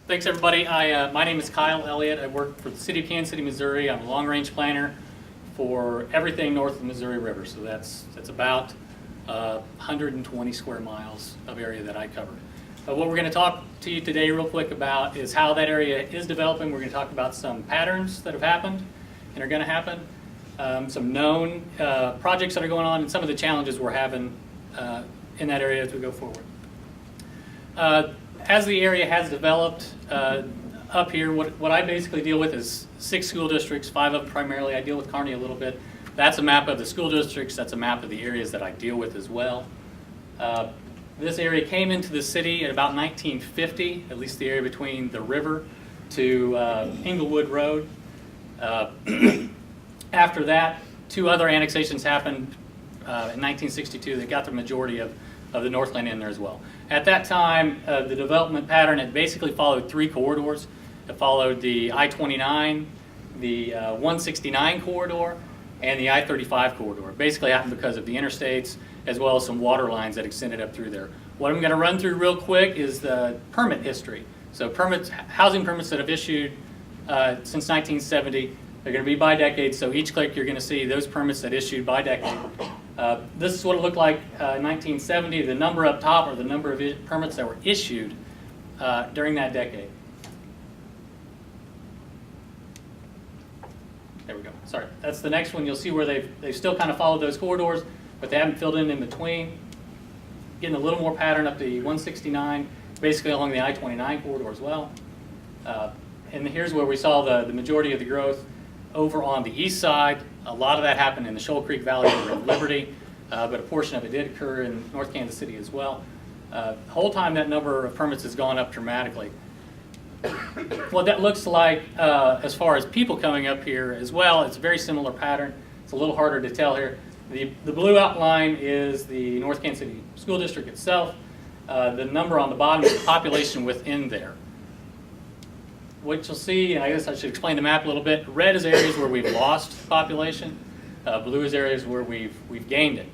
Thanks, everybody. My name is Kyle Elliott. I work for the City of Kansas City, Missouri. I'm a long-range planner for everything north of the Missouri River. So that's about 120 square miles of area that I cover. What we're going to talk to you today real quick about is how that area is developing. We're going to talk about some patterns that have happened and are going to happen, some known projects that are going on, and some of the challenges we're having in that area as we go forward. As the area has developed up here, what I basically deal with is 6 school districts, 5 of them primarily. I deal with Kearney a little bit. That's a map of the school districts. That's a map of the areas that I deal with as well. This area came into the city at about 1950, at least the area between the river to Englewood Road. After that, 2 other annexations happened in 1962 that got the majority of the Northland in there as well. At that time, the development pattern had basically followed 3 corridors. It followed the I-29, the 169 corridor, and the I-35 corridor. It basically happened because of the interstates as well as some water lines that extended up through there. What I'm going to run through real quick is the permit history. So housing permits that have issued since 1970, they're going to be by decade. So each click you're going to see those permits that issued by decade. This is what it looked like in 1970. The number up top are the number of permits that were issued during that decade. There we go. Sorry, that's the next one. You'll see where they've still kind of followed those corridors, but they haven't filled in between. Getting a little more pattern up to 169, basically along the I-29 corridor as well. And here's where we saw the majority of the growth over on the east side. A lot of that happened in the Shoal Creek Valley over in Liberty, but a portion of it did occur in North Kansas City as well. The whole time that number of permits has gone up dramatically. What that looks like as far as people coming up here as well, it's a very similar pattern. It's a little harder to tell here. The blue outline is the North Kansas City School District itself. The number on the bottom is the population within there. What you'll see, and I guess I should explain the map a little bit, red is areas where we've lost population. Blue is areas where we've gained it.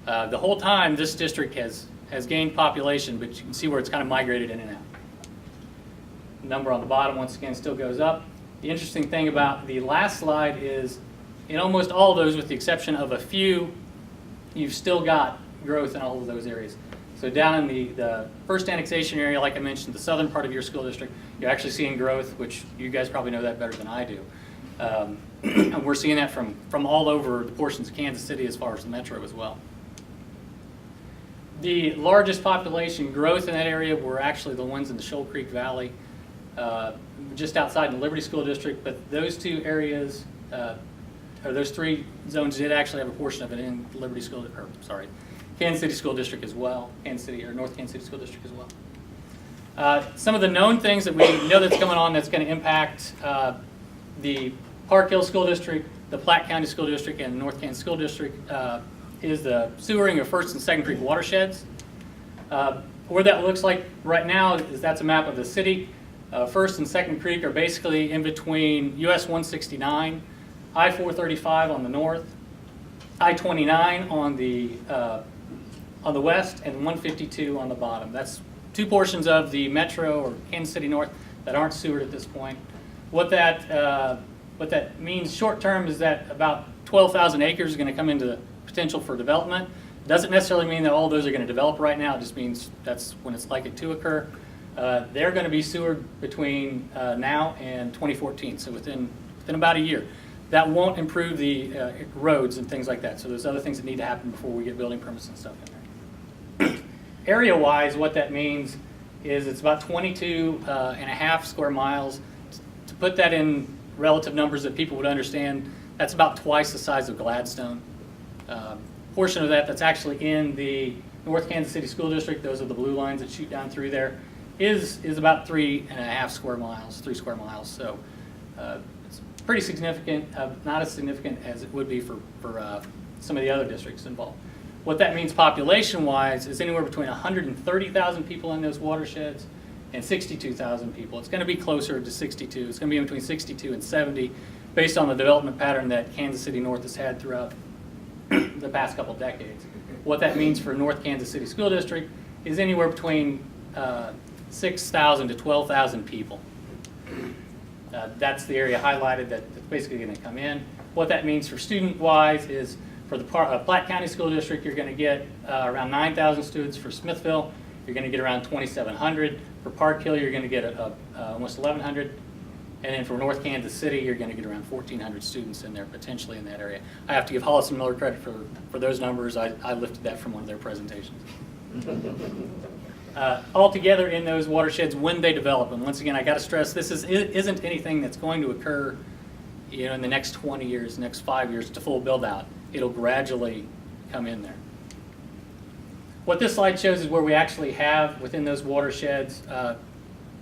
The whole time this district has gained population, but you can see where it's kind of migrated in and out. The number on the bottom, once again, still goes up. The interesting thing about the last slide is in almost all of those, with the exception of a few, you've still got growth in all of those areas. So down in the first annexation area, like I mentioned, the southern part of your school district, you're actually seeing growth, which you guys probably know that better than I do. And we're seeing that from all over the portions of Kansas City as far as the metro as well. The largest population growth in that area were actually the ones in the Shoal Creek Valley, just outside the Liberty School District, but those 2 areas, or those 3 zones did actually have a portion of it in Liberty School, or sorry, Kansas City School District as well, Kansas City or North Kansas City School District as well. Some of the known things that we know that's going on that's going to impact the Park Hill School District, the Platte County School District, and North Kansas School District is the sewering of First and Second Creek watersheds. Where that looks like right now is that's a map of the city. First and Second Creek are basically in between US 169, I-435 on the north, I-29 on the west, and 152 on the bottom. That's 2 portions of the metro or Kansas City North that aren't sewered at this point. What that means short term is that about 12,000 acres is going to come into potential for development. Doesn't necessarily mean that all those are going to develop right now. It just means that's when it's likely to occur. They're going to be sewered between now and 2014, so within about a year. That won't improve the roads and things like that. So there's other things that need to happen before we get building permits and stuff in there. Area-wise, what that means is it's about 22.5 square miles. To put that in relative numbers that people would understand, that's about twice the size of Gladstone. Portion of that's actually in the North Kansas City School District. Those are the blue lines that shoot down through there. Is about 3.5 square miles, 3 square miles. So it's pretty significant, not as significant as it would be for some of the other districts involved. What that means population-wise is anywhere between 130,000 people in those watersheds and 62,000 people. It's going to be closer to 62. It's going to be in between 62 and 70 based on the development pattern that Kansas City North has had throughout the past couple decades. What that means for North Kansas City School District is anywhere between 6,000 to 12,000 people. That's the area highlighted that's basically going to come in. What that means for student-wise is for the Platte County School District, you're going to get around 9,000 students. For Smithville, you're going to get around 2,700. For Park Hill, you're going to get almost 1,100. And then for North Kansas City, you're going to get around 1,400 students in there, potentially in that area. I have to give Hollis and Miller credit for those numbers. I lifted that from one of their presentations. Altogether in those watersheds, when they develop, and once again, I got to stress, this isn't anything that's going to occur, in the next 20 years, next 5 years to full build out. It'll gradually come in there. What this slide shows is where we actually have within those watersheds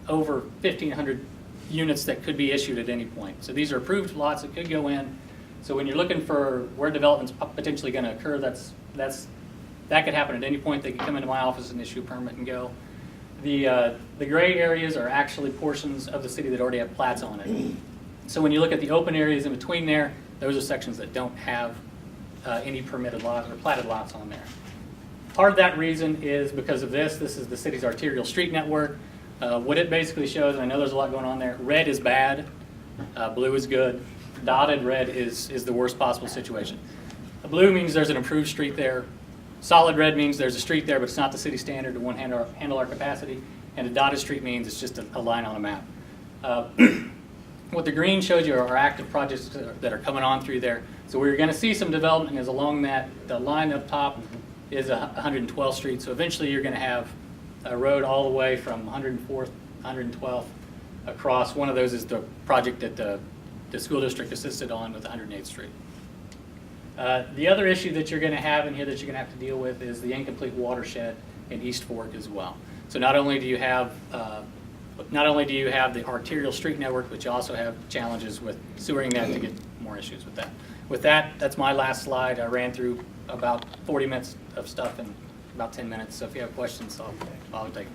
over 1,500 units that could be issued at any point. So these are approved lots that could go in. So when you're looking for where development's potentially going to occur, that could happen at any point. They could come into my office and issue a permit and go. The gray areas are actually portions of the city that already have plats on it. So when you look at the open areas in between there, those are sections that don't have any permitted lots or platted lots on there. Part of that reason is because of this. This is the city's arterial street network. What it basically shows, and I know there's a lot going on there, red is bad, blue is good, dotted red is the worst possible situation. The blue means there's an improved street there. Solid red means there's a street there, but it's not the city standard to handle our capacity. And a dotted street means it's just a line on a map. What the green shows you are active projects that are coming on through there. So where you're going to see some development is along the line up top is 112th Street. So eventually you're going to have a road all the way from 104th, 112th across. One of those is the project that the school district assisted on with 108th Street. The other issue that you're going to have in here that you're going to have to deal with is the incomplete watershed in East Fork as well. So not only do you have the arterial street network, but you also have challenges with sewering that to get more issues with that. With that, that's my last slide. I ran through about 40 minutes of stuff in about 10 minutes. So if you have questions, I'll take them.